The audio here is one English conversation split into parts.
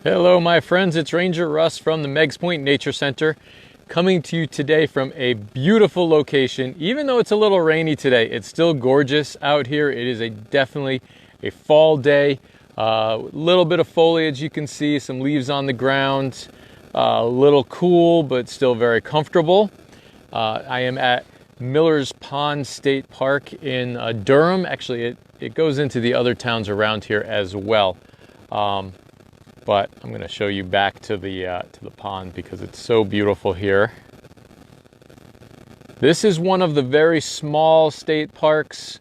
Hello my friends, it's Ranger Russ from the Meigs Nature Center, coming to you today from a beautiful location. Even though it's a little rainy today, it's still gorgeous out here. It is definitely a fall day. A little bit of foliage you can see, some leaves on the ground, a little cool but still very comfortable. I am at Miller's Pond State Park in Durham. Actually, it goes into the other towns around here as well. But I'm going to show you back to the pond because it's so beautiful here. This is one of the very small state parks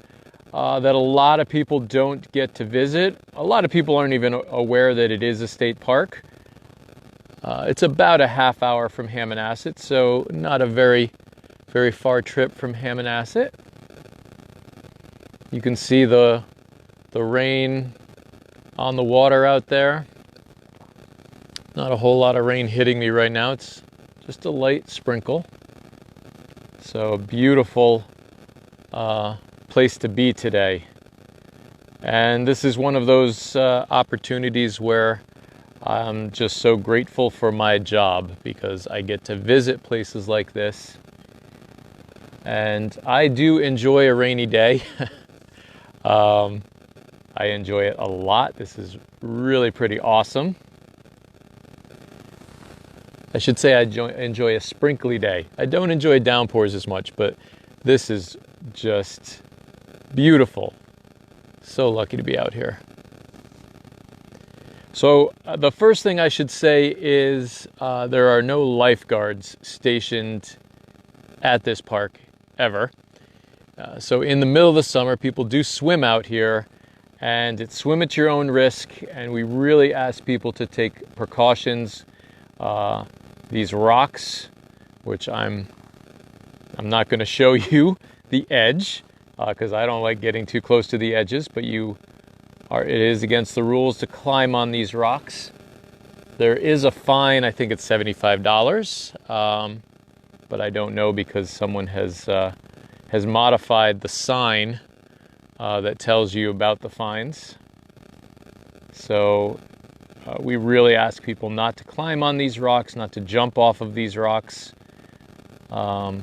that a lot of people don't get to visit. A lot of people aren't even aware that it is a state park. It's about a half hour from Hammonasset, so not a very far trip from Hammonasset. You can see the rain on the water out there. Not a whole lot of rain hitting me right now. It's just a light sprinkle. So a beautiful place to be today. And this is one of those opportunities where I'm just so grateful for my job because I get to visit places like this. And I do enjoy a rainy day. I enjoy it a lot. This is really pretty awesome. I should say I enjoy a sprinkly day. I don't enjoy downpours as much, but this is just beautiful. So lucky to be out here. So the first thing I should say is there are no lifeguards stationed at this park ever. So in the middle of the summer, people do swim out here, and it's swim at your own risk, and we really ask people to take precautions. These rocks, which I'm not going to show you the edge because I don't like getting too close to the edges, but it is against the rules to climb on these rocks. There is a fine, I think it's $75, but I don't know because someone has modified the sign that tells you about the fines. So we really ask people not to climb on these rocks, not to jump off of these rocks. I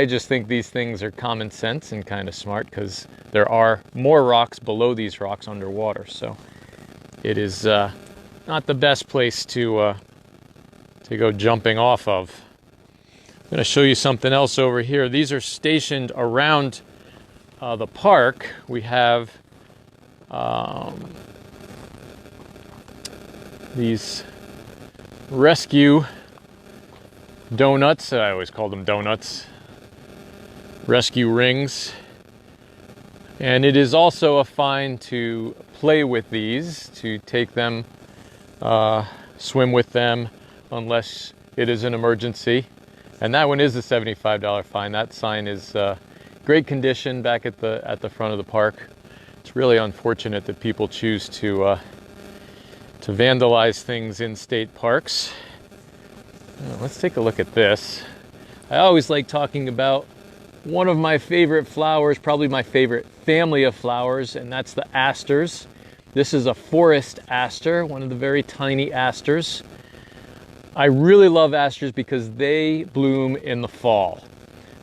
just think these things are common sense and kind of smart because there are more rocks below these rocks underwater. So it is not the best place to go jumping off of. I'm going to show you something else over here. These are stationed around the park. We have these rescue donuts. I always call them donuts. Rescue rings. And it is also a fine to play with these, to take them, swim with them, unless it is an emergency. And that one is a $75 fine. That sign is great condition back at the front of the park. It's really unfortunate that people choose to vandalize things in state parks. Let's take a look at this. I always like talking about one of my favorite flowers, probably my favorite family of flowers, and that's the asters. This is a forest aster, one of the very tiny asters. I really love asters because they bloom in the fall.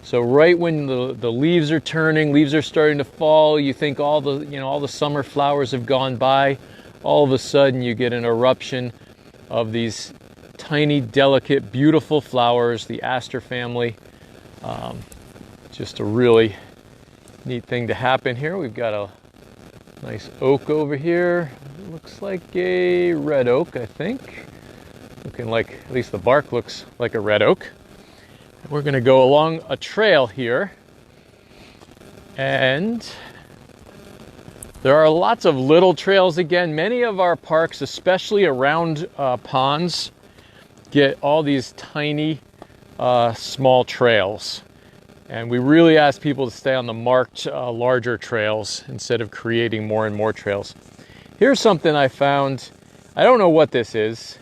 So right when the leaves are turning, leaves are starting to fall, you think all the summer flowers have gone by. All of a sudden you get an eruption of these tiny, delicate, beautiful flowers, the aster family. Just a really neat thing to happen here. We've got a nice oak over here. It looks like a red oak, I think. Looking like, at least the bark looks like a red oak. We're going to go along a trail here, and there are lots of little trails again. Many of our parks, especially around ponds, get all these tiny, small trails. And we really ask people to stay on the marked, larger trails instead of creating more and more trails. Here's something I found. I don't know what this is.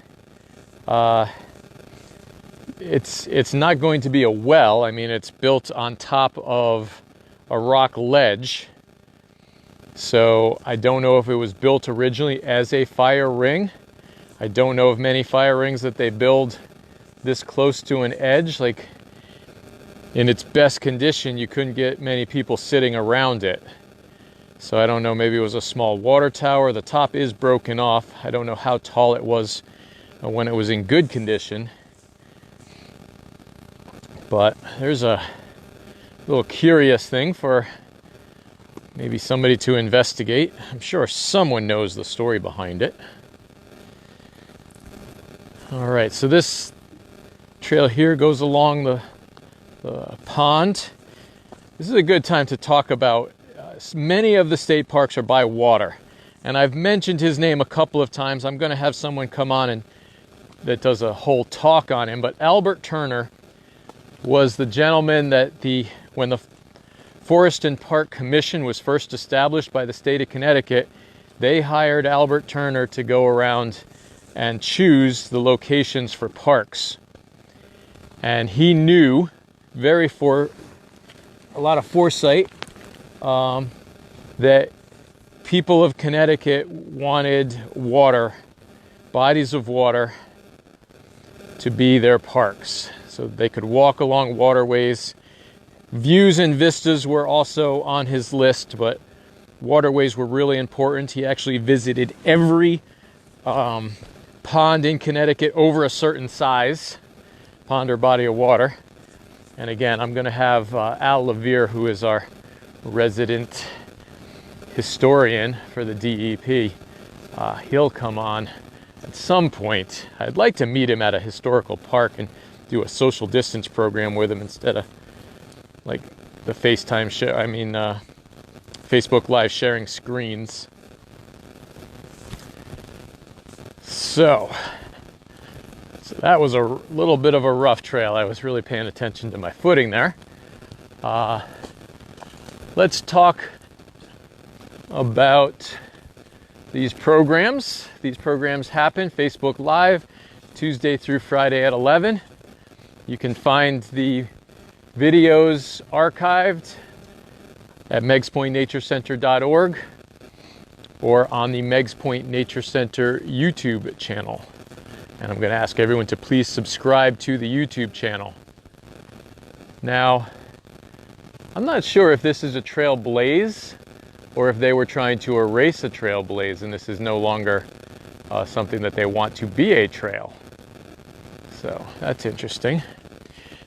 It's not going to be a well. I mean, it's built on top of a rock ledge. So I don't know if it was built originally as a fire ring. I don't know of many fire rings that they build this close to an edge. Like, in its best condition, you couldn't get many people sitting around it. So I don't know, maybe it was a small water tower. The top is broken off. I don't know how tall it was when it was in good condition. But there's a little curious thing for maybe somebody to investigate. I'm sure someone knows the story behind it. All right, so this trail here goes along the pond. This is a good time to talk about many of the state parks are by water. And I've mentioned his name a couple of times. I'm going to have someone come on and that does a whole talk on him. But Albert Turner was the gentleman that when the Forest and Park Commission was first established by the state of Connecticut, they hired Albert Turner to go around and choose the locations for parks. And he knew a lot of foresight that people of Connecticut wanted water, bodies of water, to be their parks. So they could walk along waterways. Views and vistas were also on his list, but waterways were really important. He actually visited every pond in Connecticut over a certain size, pond or body of water. And again, I'm going to have Al Levere, who is our resident historian for the DEP. He'll come on at some point. I'd like to meet him at a historical park and do a social distance program with him instead of like the Facebook Live sharing screens. So that was a little bit of a rough trail. I was really paying attention to my footing there. Let's talk about these programs. These programs happen Facebook Live Tuesday through Friday at 11. You can find the videos archived at meigspointnaturecenter.org or on the Meigs Point Nature Center YouTube channel. And I'm going to ask everyone to please subscribe to the YouTube channel. Now, I'm not sure if this is a trail blaze or if they were trying to erase a trail blaze and this is no longer something that they want to be a trail. So that's interesting.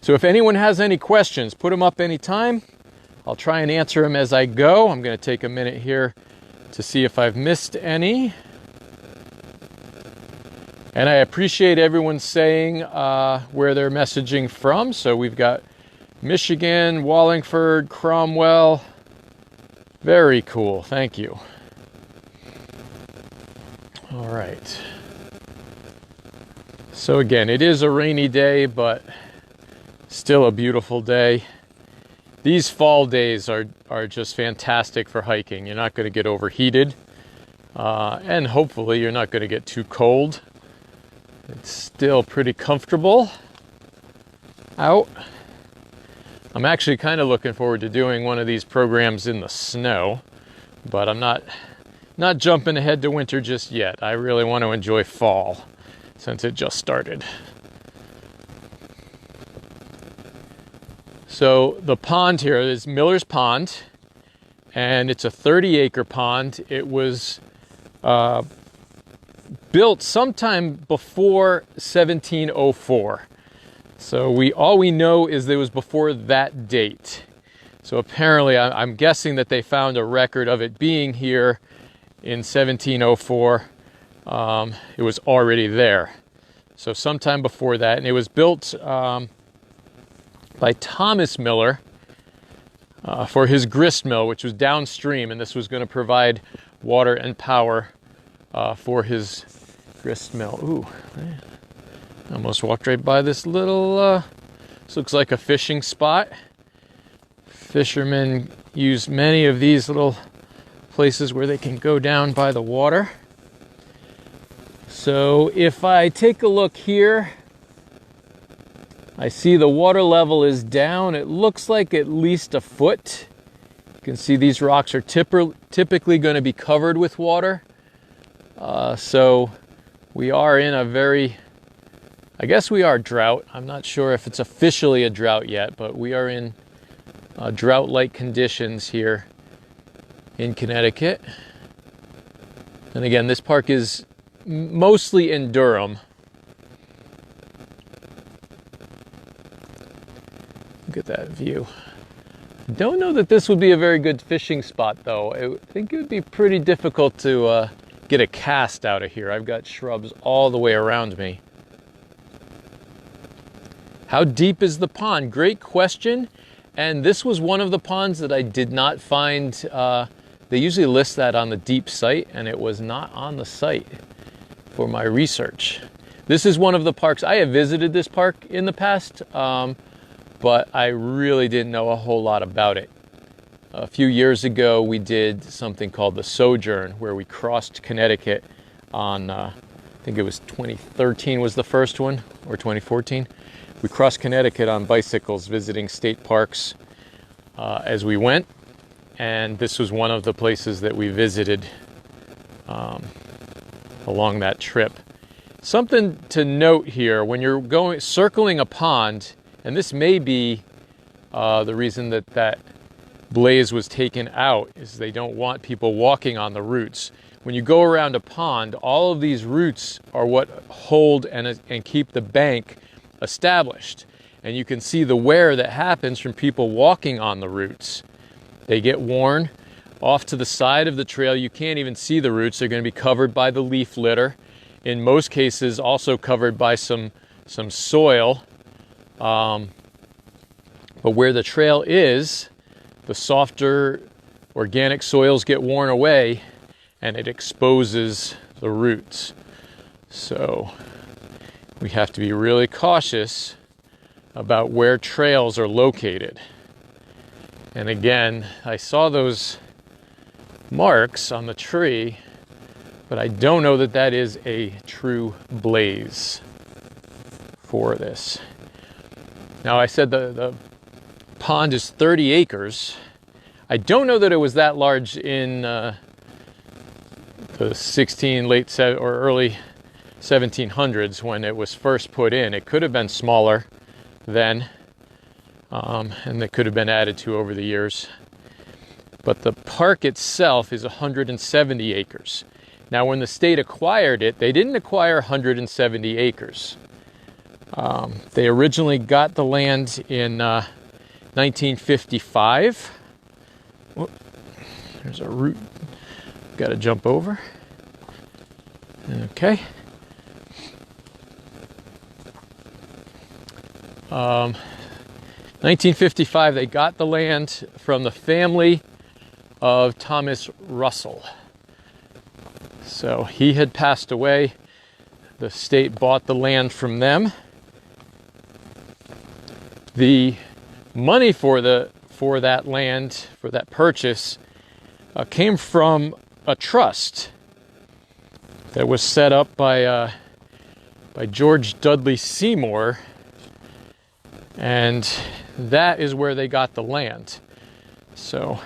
So if anyone has any questions, put them up anytime. I'll try and answer them as I go. I'm going to take a minute here to see if I've missed any. And I appreciate everyone saying where they're messaging from. So we've got Michigan, Wallingford, Cromwell. Very cool. Thank you. All right. So again, it is a rainy day, but still a beautiful day. These fall days are just fantastic for hiking. You're not going to get overheated. And hopefully you're not going to get too cold. It's still pretty comfortable out. I'm actually kind of looking forward to doing one of these programs in the snow, but I'm not jumping ahead to winter just yet. I really want to enjoy fall since it just started. So the pond here is Miller's Pond, and it's a 30-acre pond. It was built sometime before 1704. So all we know is that it was before that date. So apparently, I'm guessing that they found a record of it being here in 1704. It was already there. So sometime before that, and it was built by Thomas Miller for his grist mill, which was downstream, and this was going to provide water and power for his grist mill. Ooh, man. I almost walked right by this little, this looks like a fishing spot. Fishermen use many of these little places where they can go down by the water. So if I take a look here, I see the water level is down. It looks like at least a foot You can see these rocks are typically going to be covered with water. So we are in a very, I guess we are drought. I'm not sure if it's officially a drought yet, but we are in drought-like conditions here in Connecticut. And again, this park is mostly in Durham. Look at that view. Don't know that this would be a very good fishing spot, though. I think it would be pretty difficult to get a cast out of here. I've got shrubs all the way around me. How deep is the pond? Great question. And this was one of the ponds that I did not find. They usually list that on the deep site, and it was not on the site for my research. This is one of the parks. I have visited this park in the past, but I really didn't know a whole lot about it. A few years ago, we did something called the Sojourn, where we crossed Connecticut on, I think it was 2013 was the first one, or 2014. We crossed Connecticut on bicycles, visiting state parks as we went. And this was one of the places that we visited along that trip. Something to note here, when you're circling a pond, and this may be the reason that blaze was taken out, is they don't want people walking on the roots. When you go around a pond, all of these roots are what hold and keep the bank established. And you can see the wear that happens from people walking on the roots. They get worn off to the side of the trail. You can't even see the roots. They're going to be covered by the leaf litter. In most cases, also covered by some soil. But where the trail is, the softer organic soils get worn away and it exposes the roots. So we have to be really cautious about where trails are located. And again, I saw those marks on the tree, but I don't know that that is a true blaze for this. Now, I said the pond is 30 acres. I don't know that it was that large in the early 1700s when it was first put in. It could have been smaller then, and it could have been added to over the years. But the park itself is 170 acres. Now, when the state acquired it, they didn't acquire 170 acres. They originally got the land in 1955. Whoop, there's a root. Got to jump over. Okay. 1955, they got the land from the family of Thomas Russell. So he had passed away. The state bought the land from them. The money for that land, for that purchase, came from a trust that was set up by George Dudley Seymour, and that is where they got the land. So,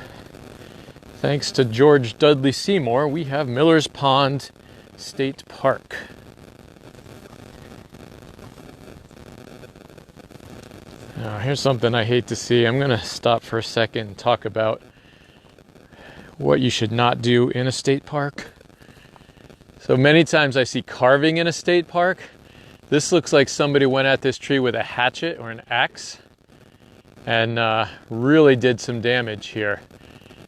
thanks to George Dudley Seymour, we have Miller's Pond State Park. Now, here's something I hate to see. I'm going to stop for a second and talk about what you should not do in a state park. So many times I see carving in a state park. This looks like somebody went at this tree with a hatchet or an axe and really did some damage here.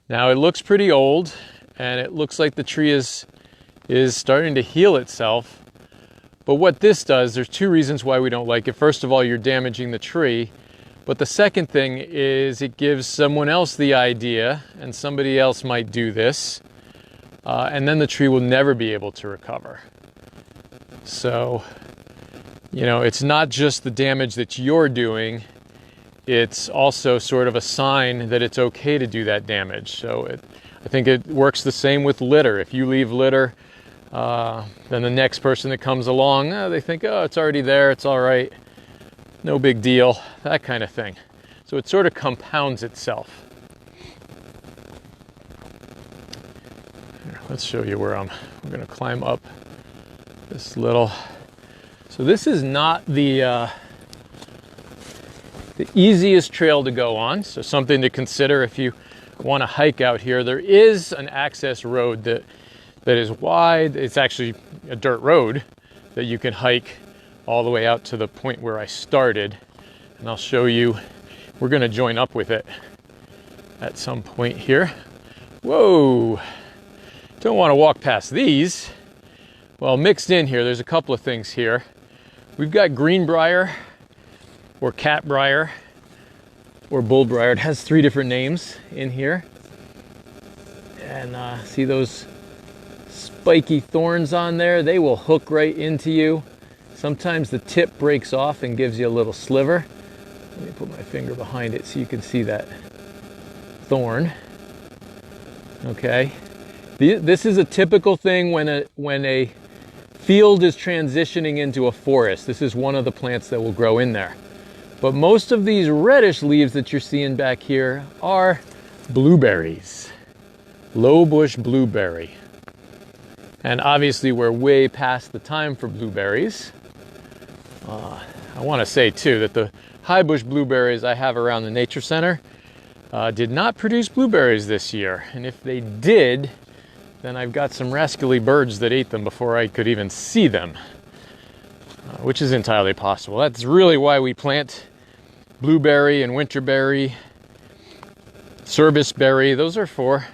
Now, it looks pretty old, and it looks like the tree is starting to heal itself. But what this does, there's two reasons why we don't like it. First of all, you're damaging the tree. But the second thing is it gives someone else the idea, and somebody else might do this, and then the tree will never be able to recover. So, it's not just the damage that you're doing, it's also sort of a sign that it's okay to do that damage. So I think it works the same with litter. If you leave litter, then the next person that comes along, they think, oh, it's already there, it's all right, no big deal, that kind of thing. So it sort of compounds itself. let's show you where we're gonna climb up this little. So this is not the easiest trail to go on, so something to consider if you want to hike out here. There is an access road that is wide. It's actually a dirt road that you can hike all the way out to the point where I started, and I'll show you. We're going to join up with it at some point here. Whoa, don't want to walk past these. Well, mixed in here, there's a couple of things here. We've got greenbrier or catbrier or bullbrier. It has 3 different names in here. And see those spiky thorns on there? They will hook right into you. Sometimes the tip breaks off and gives you a little sliver. Let me put my finger behind it so you can see that thorn. Okay. This is a typical thing when a field is transitioning into a forest. This is one of the plants that will grow in there. But most of these reddish leaves that you're seeing back here are blueberries. Low bush blueberry. And obviously we're way past the time for blueberries. I want to say too that the high bush blueberries I have around the nature center did not produce blueberries this year. And if they did, then I've got some rascally birds that ate them before I could even see them. Which is entirely possible. That's really why we plant blueberry and winterberry, serviceberry. Those are for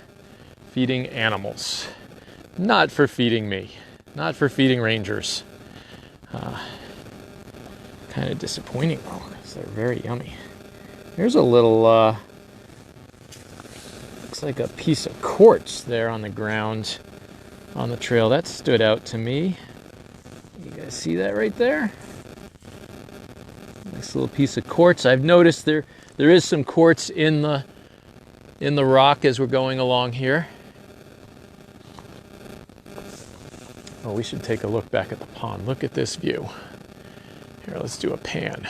feeding animals, not for feeding me, not for feeding rangers. Kind of disappointing though, because they're very yummy. Here's a little, looks like a piece of quartz there on the ground on the trail. That stood out to me. You guys see that right there? Nice little piece of quartz. I've noticed there is some quartz in the rock as we're going along here. Oh, we should take a look back at the pond. Look at this view. Here, let's do a pan.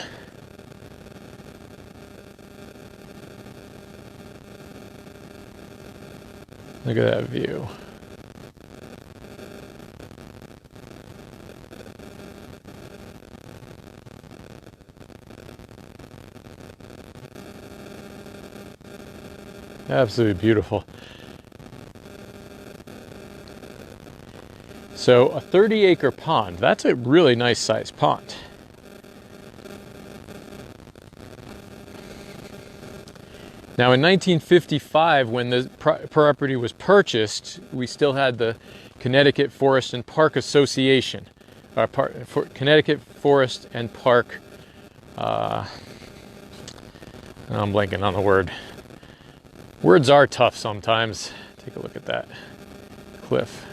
Look at that view. Absolutely beautiful. So a 30-acre pond, that's a really nice sized pond. Now in 1955, when the property was purchased, we still had the Connecticut Forest and Park Association, Connecticut Forest and Park, I'm blanking on the word. Words are tough sometimes. Take a look at that cliff.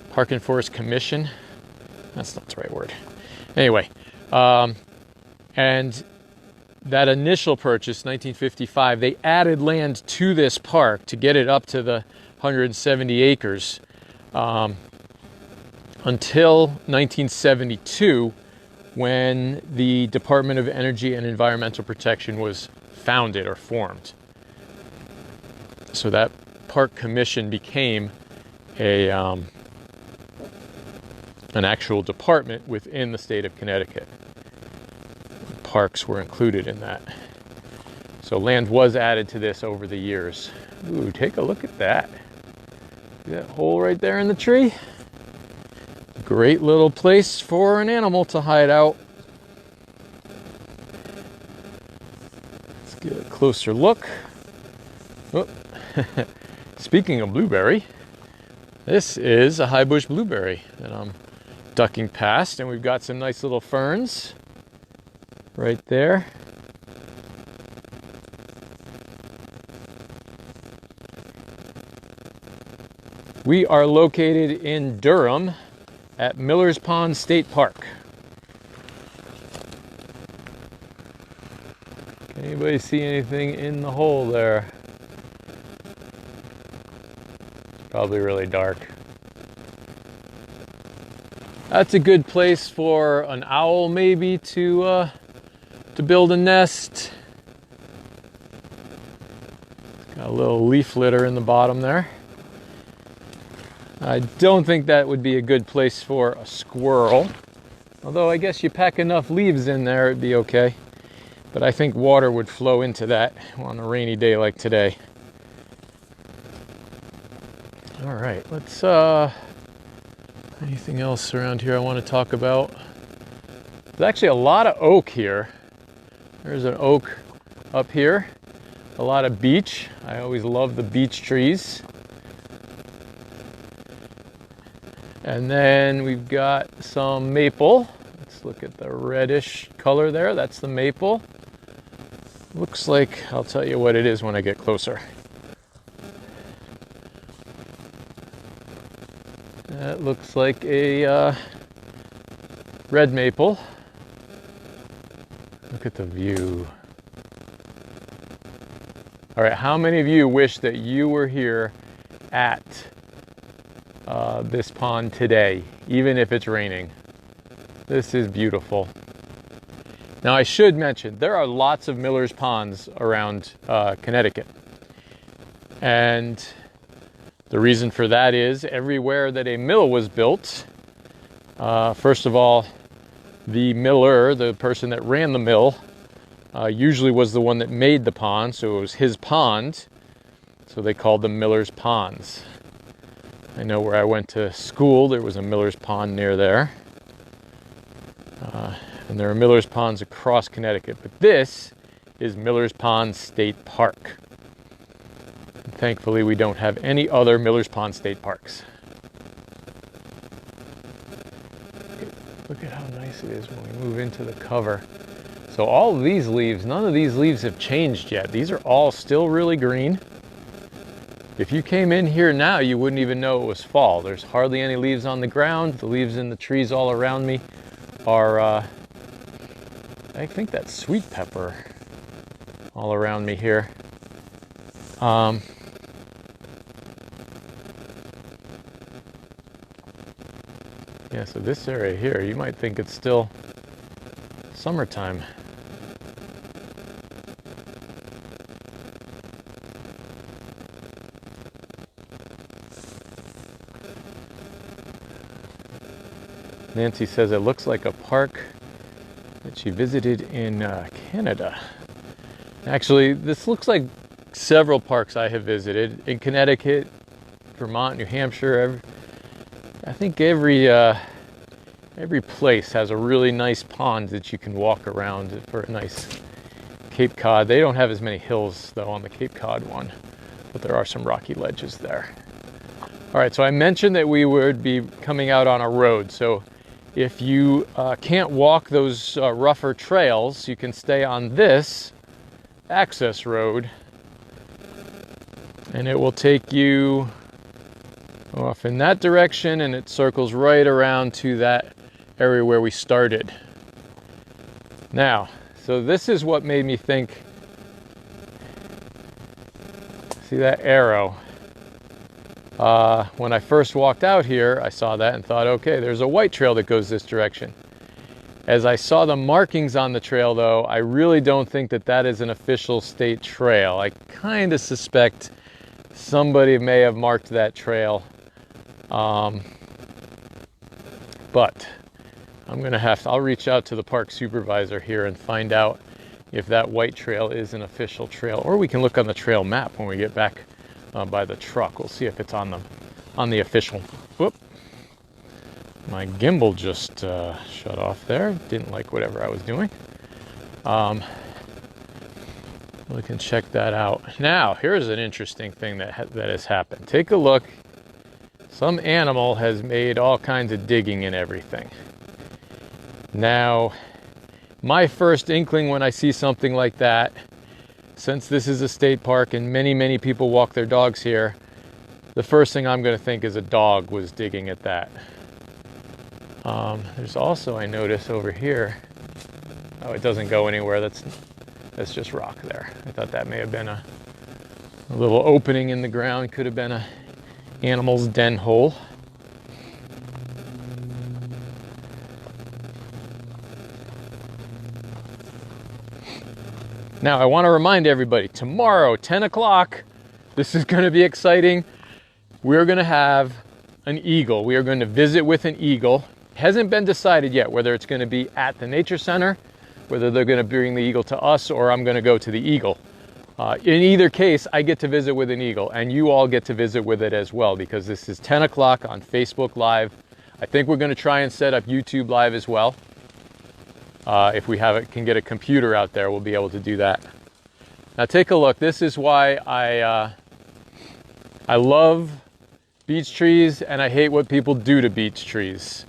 Park and Forest Commission. That's not the right word. Anyway, and that initial purchase, 1955, they added land to this park to get it up to the 170 acres until 1972, when the Department of Energy and Environmental Protection was founded or formed. So that park commission became an actual department within the state of Connecticut. Parks were included in that. So land was added to this over the years. Ooh, take a look at that. See that hole right there in the tree? Great little place for an animal to hide out. Let's get a closer look. Oh. Speaking of blueberry, this is a high bush blueberry that I'm ducking past, and we've got some nice little ferns right there. We are located in Durham at Miller's Pond State Park. Can anybody see anything in the hole there? Probably really dark. That's a good place for an owl maybe to build a nest. Got a little leaf litter in the bottom there. I don't think that would be a good place for a squirrel. Although I guess you pack enough leaves in there, it'd be okay. But I think water would flow into that on a rainy day like today. All right, let's, anything else around here I want to talk about? There's actually a lot of oak here. There's an oak up here. A lot of beech. I always love the beech trees. And then we've got some maple. Let's look at the reddish color there. That's the maple. Looks like, I'll tell you what it is when I get closer. That looks like a red maple. Look at the view. All right, how many of you wish that you were here at this pond today, even if it's raining? This is beautiful. Now I should mention, there are lots of Miller's ponds around Connecticut. And the reason for that is everywhere that a mill was built, first of all, the miller, the person that ran the mill, usually was the one that made the pond, so it was his pond. So they called them Miller's Ponds. I know where I went to school, there was a Miller's Pond near there. And there are Miller's Ponds across Connecticut, but this is Miller's Pond State Park. And thankfully, we don't have any other Miller's Pond State Parks. Look at how nice it is when we move into the cover. So all of these leaves, none of these leaves have changed yet. These are all still really green. If you came in here now, you wouldn't even know it was fall. There's hardly any leaves on the ground. The leaves in the trees all around me are, I think that's sweet pepper all around me here. Yeah, so this area here, you might think it's still summertime. Nancy says it looks like a park that she visited in Canada. Actually, this looks like several parks I have visited in Connecticut, Vermont, New Hampshire. I think every place has a really nice pond that you can walk around for a nice Cape Cod. They don't have as many hills though on the Cape Cod one, but there are some rocky ledges there. All right, so I mentioned that we would be coming out on a road. So if you can't walk those rougher trails, you can stay on this access road, and it will take you off in that direction, and it circles right around to that area where we started. Now, so this is what made me think, see that arrow? When I first walked out here, I saw that and thought, okay, there's a white trail that goes this direction. As I saw the markings on the trail, though, I really don't think that that is an official state trail. I kind of suspect somebody may have marked that trail. But I'm gonna I'll reach out to the park supervisor here and find out if that white trail is an official trail, or we can look on the trail map when we get back by the truck. We'll see if it's on the official. Whoop! My gimbal just shut off there. Didn't like whatever I was doing. We can check that out. Now, here's an interesting thing that has happened. Take a look. Some animal has made all kinds of digging and everything. Now, my first inkling when I see something like that, since this is a state park and many people walk their dogs here, the first thing I'm going to think is a dog was digging at that. There's also, I notice over here, oh, it doesn't go anywhere. That's just rock there. I thought that may have been a little opening in the ground. Could have been a animal's den hole. Now, I want to remind everybody, tomorrow, 10 o'clock, this is going to be exciting. We're going to have an eagle. We are going to visit with an eagle. Hasn't been decided yet whether it's going to be at the nature center, whether they're going to bring the eagle to us, or I'm going to go to the eagle. In either case, I get to visit with an eagle, and you all get to visit with it as well, because this is 10 o'clock on Facebook Live. I think we're going to try and set up YouTube Live as well. If we can get a computer out there, we'll be able to do that. Now take a look. This is why I love beech trees, and I hate what people do to beech trees.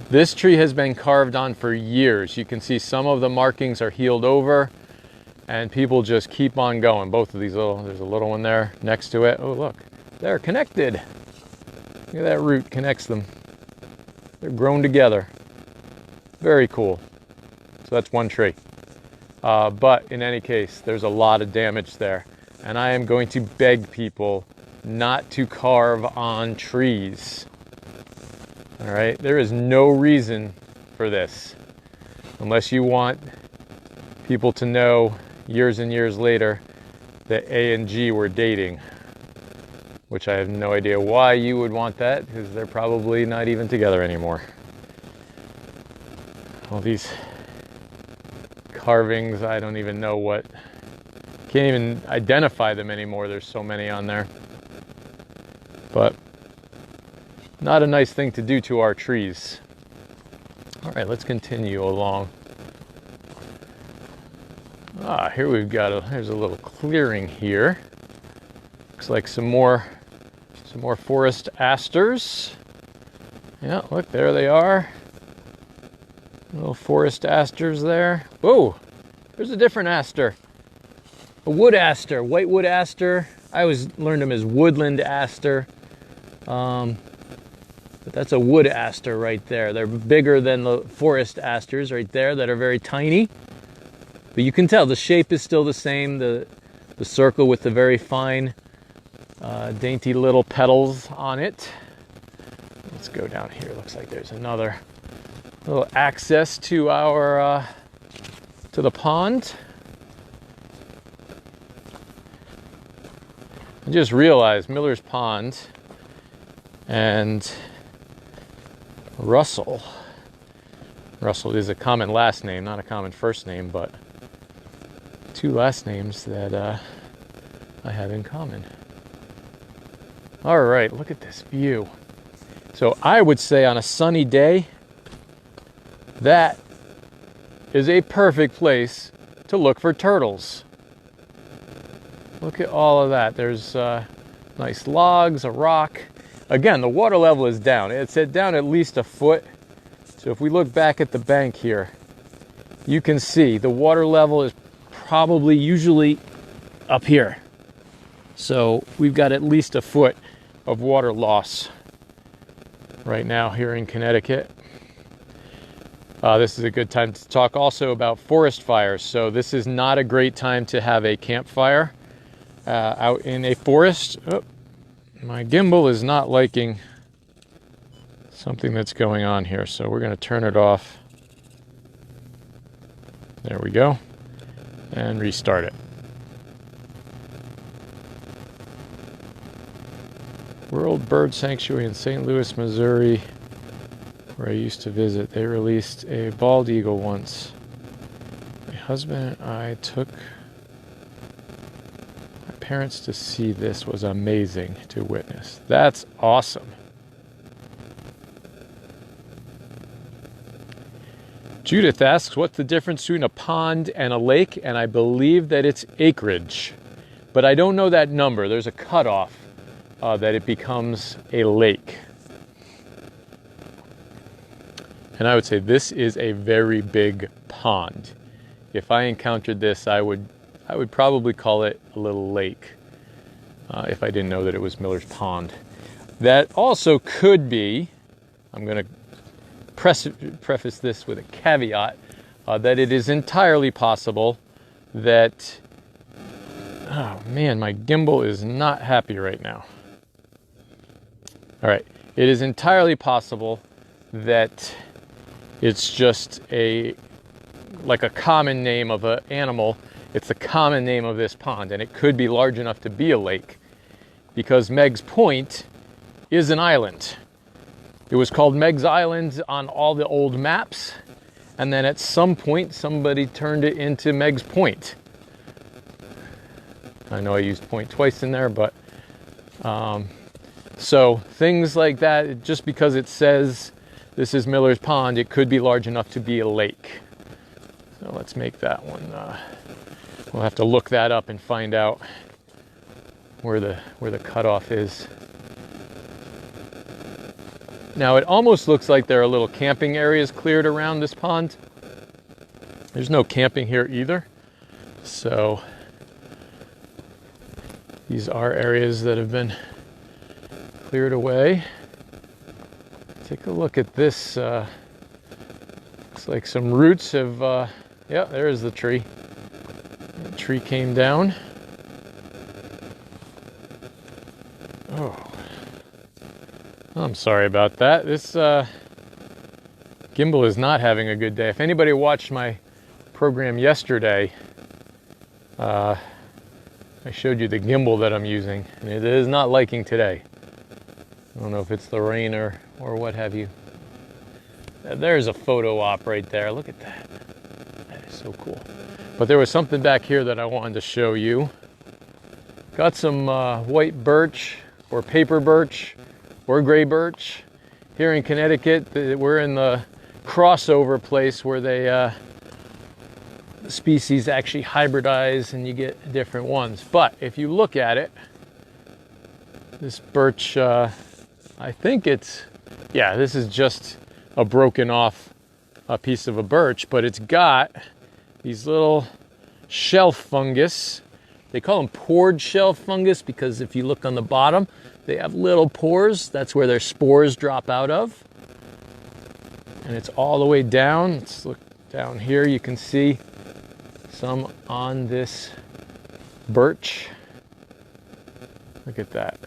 This tree has been carved on for years. You can see some of the markings are healed over, and people just keep on going. Both of these there's a little one there next to it. Oh, look, they're connected. Look at that root connects them. They're grown together. Very cool. So that's one tree. But in any case, there's a lot of damage there. And I am going to beg people not to carve on trees. All right, there is no reason for this, unless you want people to know years and years later that A and G were dating, which I have no idea why you would want that, because they're probably not even together anymore. All these carvings, I don't even know can't even identify them anymore. There's so many on there. But not a nice thing to do to our trees. All right, let's continue along. Here we've got there's a little clearing here. Looks like some more forest asters. Yeah, look, there they are. Little forest asters there. Whoa, there's a different aster. A wood aster, whitewood aster. I always learned them as woodland aster. But that's a wood aster right there. They're bigger than the forest asters right there that are very tiny. But you can tell the shape is still the same. The circle with the very fine, dainty little petals on it. Let's go down here. Looks like there's another little access to our to the pond. I just realized Miller's Pond and Russell is a common last name, not a common first name, but two last names that I have in common. All right, look at this view. So I would say on a sunny day, that is a perfect place to look for turtles. Look at all of that. There's nice logs, a rock. Again, the water level is down. It's down at least a foot. So if we look back at the bank here, you can see the water level is probably usually up here. So we've got at least a foot of water loss right now here in Connecticut. This is a good time to talk also about forest fires. So this is not a great time to have a campfire out in a forest. Oh, my gimbal is not liking something that's going on here, so we're going to turn it off. There we go. And restart it. World Bird Sanctuary in St. Louis, Missouri, where I used to visit. They released a bald eagle once. My husband and I took my parents to see this. Was amazing to witness. That's awesome. Judith asks, what's the difference between a pond and a lake? And I believe that it's acreage, but I don't know that number. There's a cutoff that it becomes a lake. And I would say this is a very big pond. If I encountered this, I would probably call it a little lake if I didn't know that it was Miller's Pond. That also could be, I'm going to preface this with a caveat, that it is entirely possible that, oh man, my gimbal is not happy right now. All right, it is entirely possible that it's just like a common name of an animal. It's the common name of this pond, and it could be large enough to be a lake because Meigs Point is an island. It was called Meigs Island on all the old maps, and then at some point somebody turned it into Meigs Point. I know I used point twice in there, but so things like that, just because it says this is Miller's Pond, it could be large enough to be a lake. So let's make that one. We'll have to look that up and find out where the cutoff is. Now it almost looks like there are little camping areas cleared around this pond. There's no camping here either. So these are areas that have been cleared away. Take a look at this. Looks like some roots have, yeah, there's the tree. The tree came down. Oh, I'm sorry about that. This gimbal is not having a good day. If anybody watched my program yesterday, I showed you the gimbal that I'm using, and it is not liking today. I don't know if it's the rain or what have you. There's a photo op right there. Look at that. That is so cool. But there was something back here that I wanted to show you. Got some white birch or paper birch or gray birch here in Connecticut. We're in the crossover place where they species actually hybridize and you get different ones. But if you look at it, this birch, I think it's, yeah, this is just a broken off piece of a birch, but it's got these little shelf fungus. They call them pored shelf fungus because if you look on the bottom, they have little pores. That's where their spores drop out of. And it's all the way down. Let's look down here. You can see some on this birch. Look at that.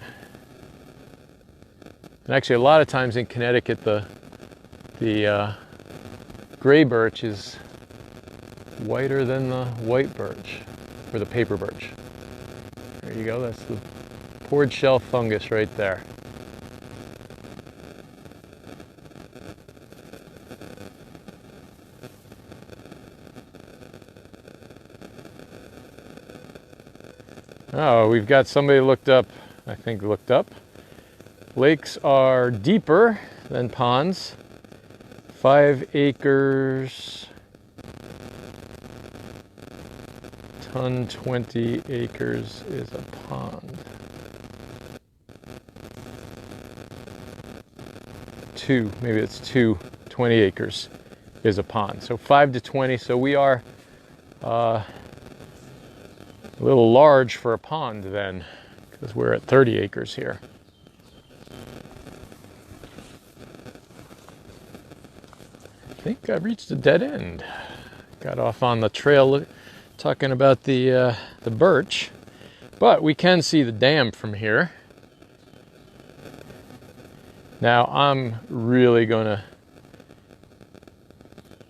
And actually, a lot of times in Connecticut, the gray birch is whiter than the white birch, or the paper birch. There you go, that's the pored shelf fungus right there. Oh, we've got somebody looked up, I think looked up. Lakes are deeper than ponds. 5 acres, ton 20 acres is a pond. 2, maybe it's 20 acres is a pond. So 5 to 20, so we are a little large for a pond then, because we're at 30 acres here. I think I've reached a dead end. Got off on the trail talking about the birch, but we can see the dam from here. Now I'm really gonna,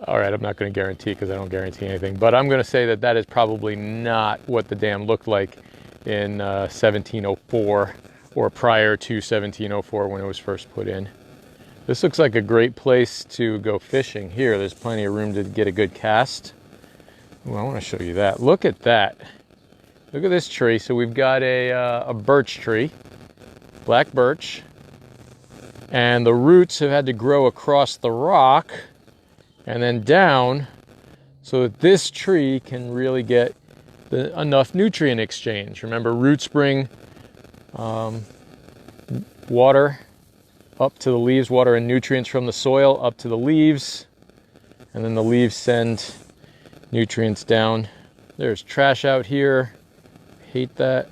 all right, I'm not gonna guarantee because I don't guarantee anything, but I'm gonna say that that is probably not what the dam looked like in 1704 or prior to 1704 when it was first put in. This looks like a great place to go fishing here. There's plenty of room to get a good cast. Ooh, I want to show you that. Look at that. Look at this tree. So we've got a birch tree, black birch, and the roots have had to grow across the rock and then down so that this tree can really get enough nutrient exchange. Remember, roots bring water up to the leaves, water and nutrients from the soil up to the leaves, and then the leaves send nutrients down. There's trash out here. Hate that.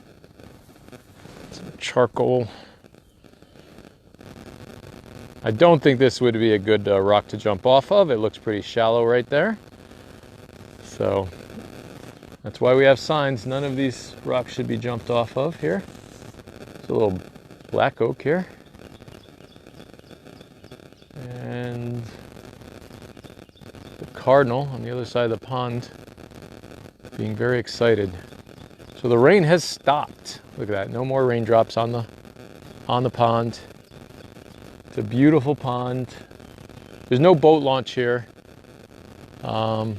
Some charcoal. I don't think this would be a good rock to jump off of. It looks pretty shallow right there. So that's why we have signs. None of these rocks should be jumped off of here. There's a little black oak here. And the cardinal on the other side of the pond being very excited. So the rain has stopped. Look at that. No more raindrops on the pond. It's a beautiful pond. There's no boat launch here. Although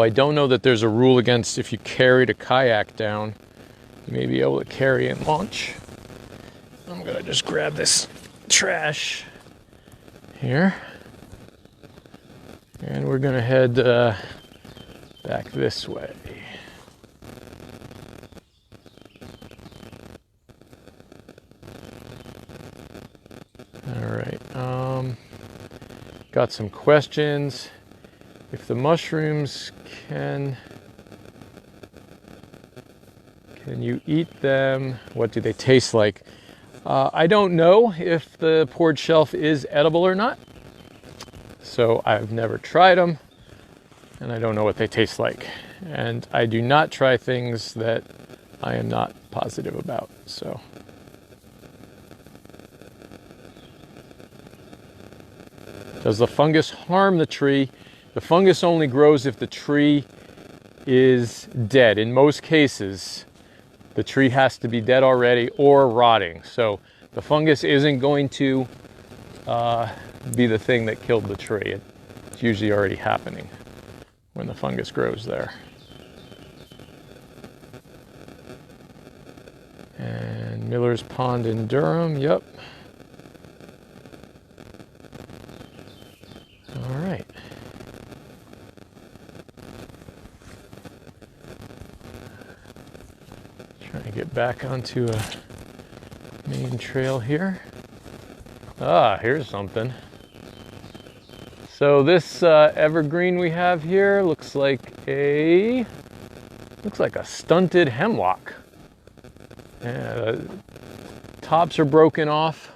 I don't know that there's a rule against if you carried a kayak down, you may be able to carry and launch. I'm gonna just grab this trash here. And we're gonna head back this way. All right, got some questions. If the mushrooms can you eat them? What do they taste like? I don't know if the poured shelf is edible or not. So I've never tried them, and I don't know what they taste like. And I do not try things that I am not positive about. So does the fungus harm the tree? The fungus only grows if the tree is dead. In most cases, the tree has to be dead already or rotting. So the fungus isn't going to be the thing that killed the tree. It's usually already happening when the fungus grows there. And Miller's Pond in Durham, yep. All right. Trying to get back onto a main trail here. Ah, here's something. So this evergreen we have here looks like a stunted hemlock. Yeah, the tops are broken off,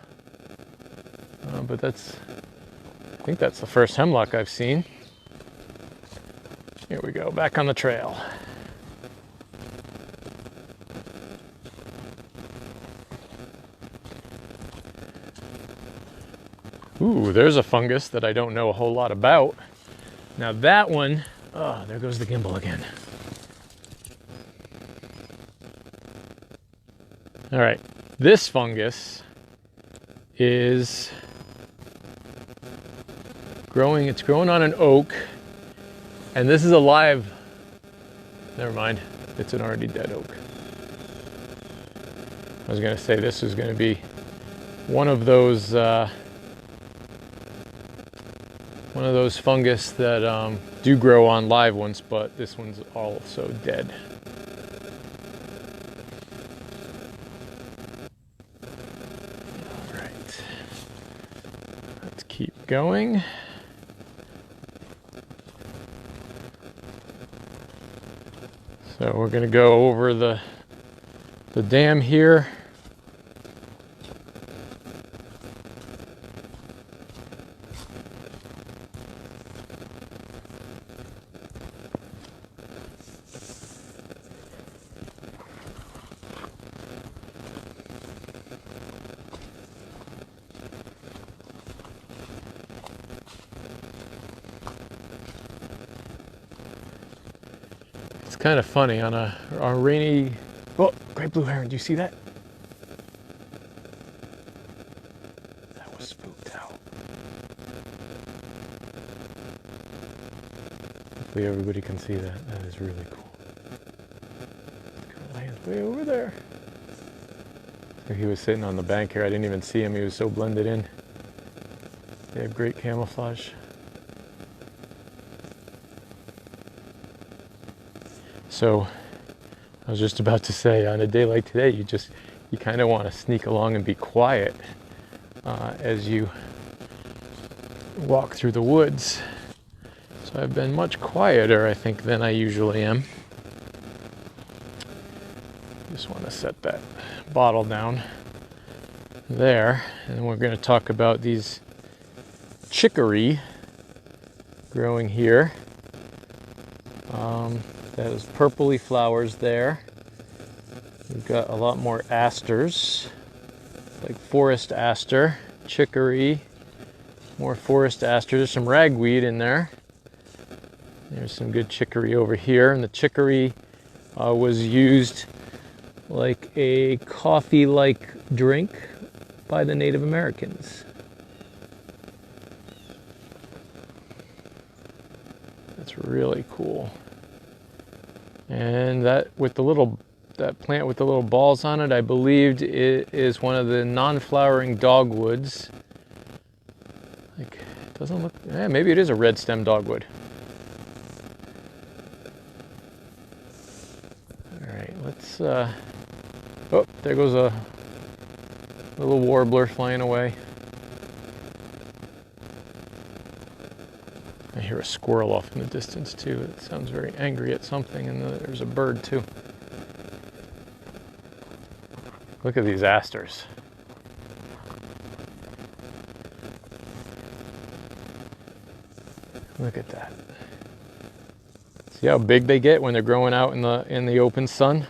but I think that's the first hemlock I've seen. Here we go, back on the trail. Ooh, there's a fungus that I don't know a whole lot about. Now that one, oh, there goes the gimbal again. All right, this fungus is growing, it's growing on an oak, and this is a live, never mind, it's an already dead oak. I was gonna say this is gonna be one of those fungus that do grow on live ones, but this one's also dead. All right, let's keep going. So we're gonna go over the dam here. Kind of funny on a rainy. Oh, great blue heron! Do you see that? That was spooked out. Hopefully everybody can see that. That is really cool. It lands way over there. So he was sitting on the bank here. I didn't even see him. He was so blended in. They have great camouflage. So I was just about to say, on a day like today, you kind of want to sneak along and be quiet as you walk through the woods. So I've been much quieter, I think, than I usually am. Just want to set that bottle down there, and we're going to talk about these chicory growing here. Those purpley flowers there. We've got a lot more asters, like forest aster, chicory, more forest aster. There's some ragweed in there. There's some good chicory over here, and the chicory was used like a coffee-like drink by the Native Americans. That's really cool. And that plant with the little balls on it, I believed it is one of the non-flowering dogwoods. Like, it doesn't look, maybe it is a red stem dogwood. All right, let's, oh, there goes a little warbler flying away. I hear a squirrel off in the distance too. It sounds very angry at something, and there's a bird too. Look at these asters. Look at that. See how big they get when they're growing out in the open sun?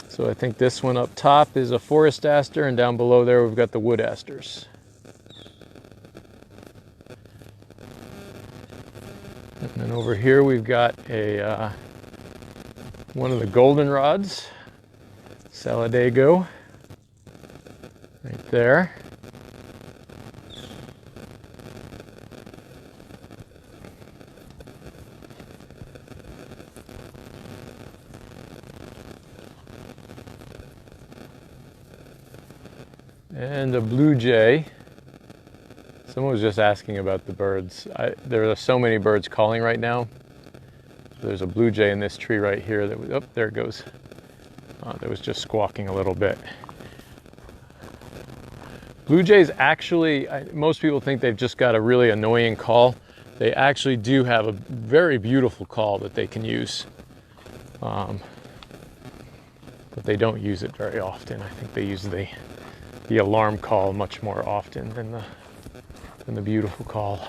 So I think this one up top is a forest aster, and down below there we've got the wood asters. And then over here we've got a one of the goldenrods, Saladago, right there. And a blue jay. Someone was just asking about the birds. There are so many birds calling right now. There's a blue jay in this tree right here that was, oh, there it goes. That was just squawking a little bit. Blue jays actually, most people think they've just got a really annoying call. They actually do have a very beautiful call that they can use. But they don't use it very often. I think they use the alarm call much more often than the beautiful call.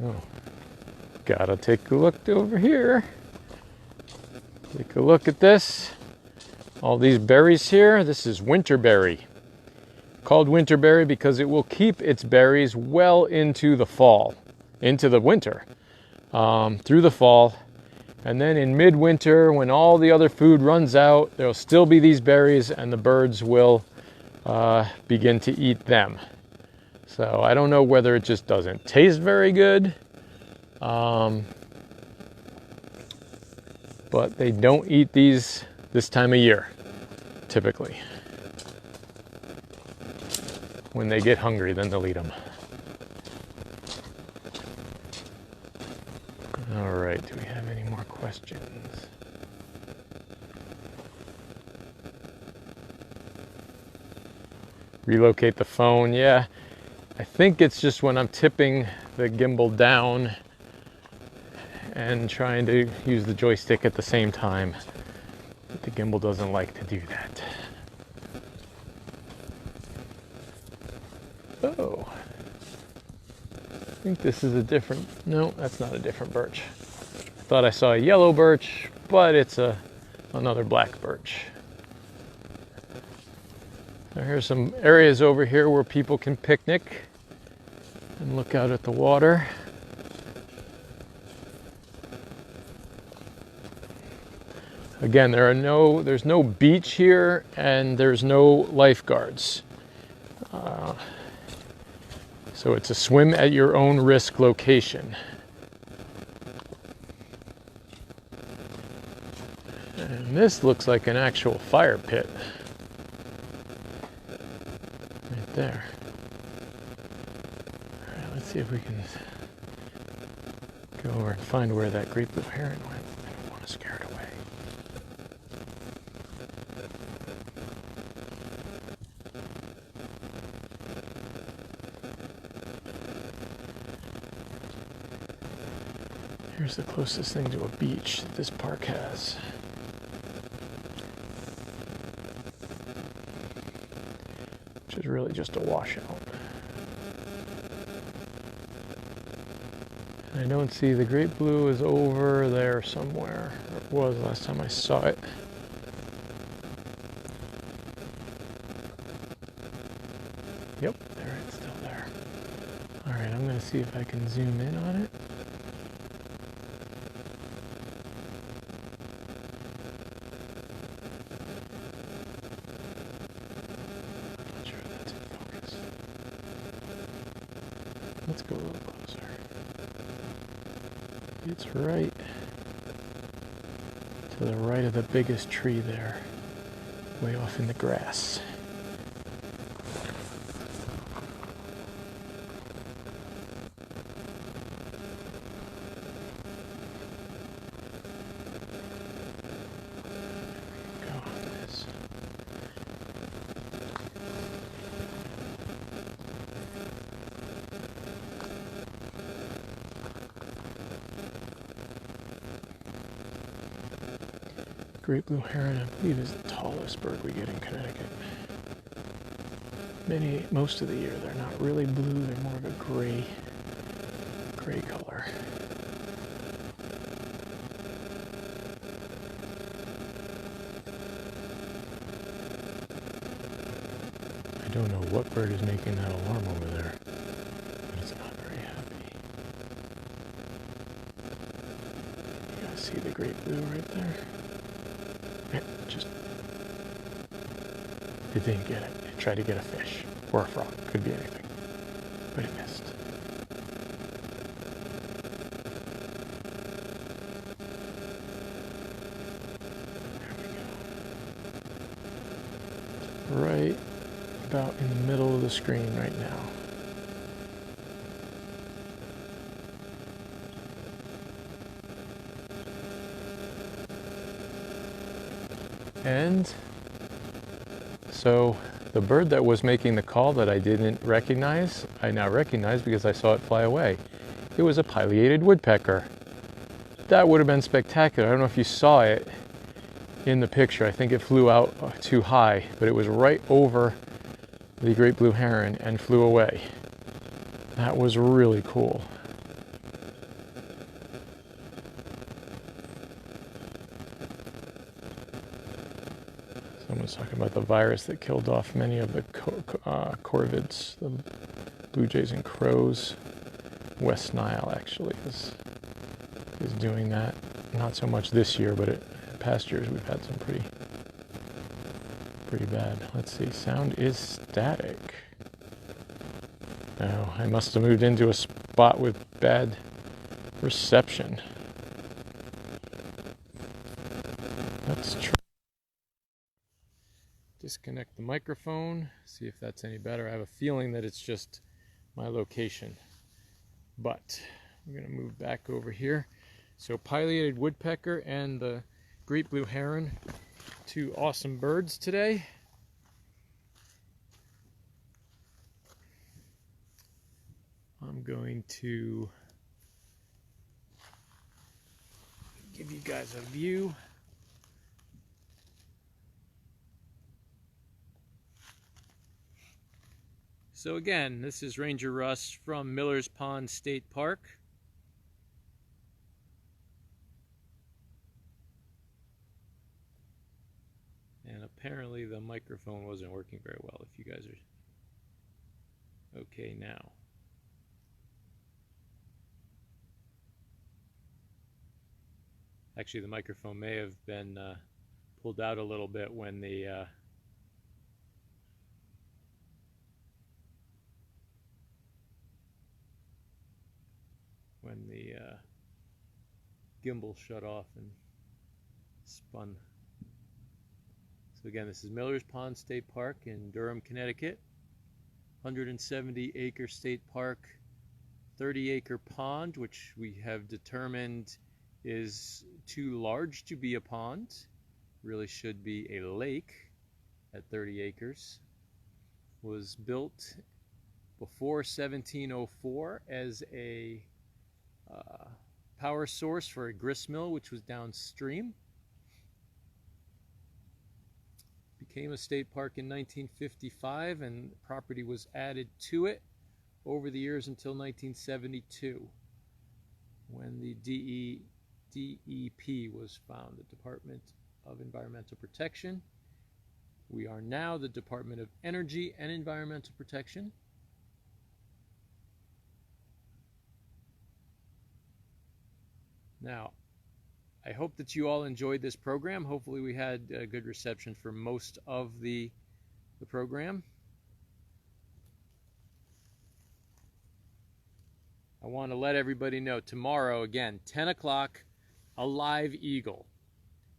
Oh, gotta take a look over here. Take a look at this. All these berries here, this is winterberry. Called winterberry because it will keep its berries well into the fall, into the winter, through the fall. And then in midwinter, when all the other food runs out, there'll still be these berries and the birds will begin to eat them. So I don't know whether it just doesn't taste very good, but they don't eat these this time of year, typically. When they get hungry, then they'll eat them. All right, do we have any more questions? Relocate the phone, yeah. I think it's just when I'm tipping the gimbal down and trying to use the joystick at the same time. But the gimbal doesn't like to do that. Oh. I think this is a different, no, that's not a different birch. I thought I saw a yellow birch, but it's another black birch. So here's some areas over here where people can picnic and look out at the water. Again, there's no beach here, and there's no lifeguards. So it's a swim at your own risk location. And this looks like an actual fire pit. Right there. All right, let's see if we can go over and find where that great blue heron went. I don't want to scare it away. Here's the closest thing to a beach that this park has. Which is really just a washout. I don't see the great blue is over there somewhere. Or it was last time I saw it. Yep, there it's still there. All right, I'm going to see if I can zoom in on it. Let's go a little closer. It's right to the right of the biggest tree there, way off in the grass. Great blue heron, I believe, is the tallest bird we get in Connecticut. Most of the year, they're not really blue, they're more of a gray color. I don't know what bird is making that alarm over there, but it's not very happy. You guys see the great blue right there? It didn't get it. It tried to get a fish or a frog. Could be anything, but it missed. There we go. Right about in the middle of the screen right now. And so the bird that was making the call that I didn't recognize, I now recognize because I saw it fly away. It was a pileated woodpecker. That would have been spectacular. I don't know if you saw it in the picture. I think it flew out too high, but it was right over the great blue heron and flew away. That was really cool. Someone's talking about the virus that killed off many of the corvids, the blue jays and crows. West Nile actually is doing that. Not so much this year, but in past years we've had some pretty bad. Let's see, sound is static. Oh, I must have moved into a spot with bad reception. Let's try. Disconnect the microphone, see if that's any better. I have a feeling that it's just my location, but I'm going to move back over here. So pileated woodpecker and the great blue heron, two awesome birds today. I'm going to give you guys a view. So again, this is Ranger Russ from Miller's Pond State Park. And apparently the microphone wasn't working very well, if you guys are okay now. Actually, the microphone may have been pulled out a little bit when the gimbal shut off and spun. So again, this is Miller's Pond State Park in Durham, Connecticut. 170-acre state park, 30-acre pond, which we have determined is too large to be a pond. Really should be a lake at 30 acres. Was built before 1704 as a power source for a grist mill, which was downstream. Became a state park in 1955, and property was added to it over the years until 1972, when the DEP was found, the Department of Environmental Protection. We are now the Department of Energy and Environmental Protection. Now, I hope that you all enjoyed this program. Hopefully we had a good reception for most of the program. I want to let everybody know tomorrow, again, 10 o'clock, a live eagle.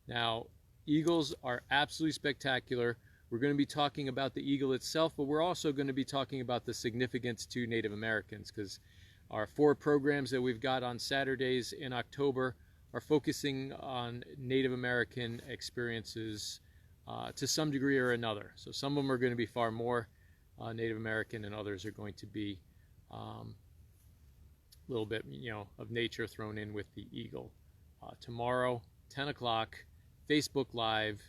Now, eagles are absolutely spectacular. We're going to be talking about the eagle itself, but we're also going to be talking about the significance to Native Americans, because our 4 programs that we've got on Saturdays in October are focusing on Native American experiences to some degree or another. So some of them are going to be far more Native American, and others are going to be a little bit, of nature thrown in with the eagle. Tomorrow, 10 o'clock, Facebook Live,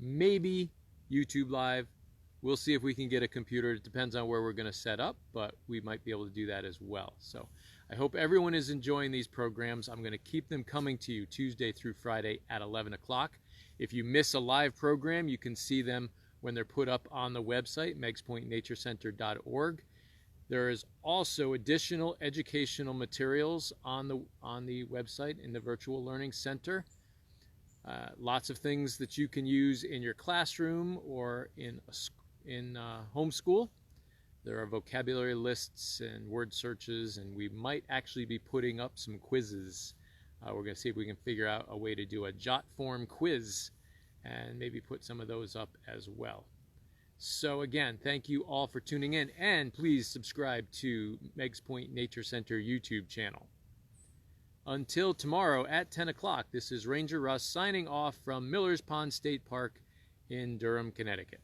maybe YouTube Live. We'll see if we can get a computer. It depends on where we're going to set up, but we might be able to do that as well. So I hope everyone is enjoying these programs. I'm going to keep them coming to you Tuesday through Friday at 11 o'clock. If you miss a live program, you can see them when they're put up on the website, meigspointnaturecenter.org. There is also additional educational materials on the website in the Virtual Learning Center. Lots of things that you can use in your classroom or in homeschool. There are vocabulary lists and word searches, and we might actually be putting up some quizzes. We're going to see if we can figure out a way to do a jot form quiz and maybe put some of those up as well. So again, thank you all for tuning in, and please subscribe to Meigs Point Nature Center YouTube channel. Until tomorrow at 10 o'clock, this is Ranger Russ signing off from Miller's Pond State Park in Durham, Connecticut.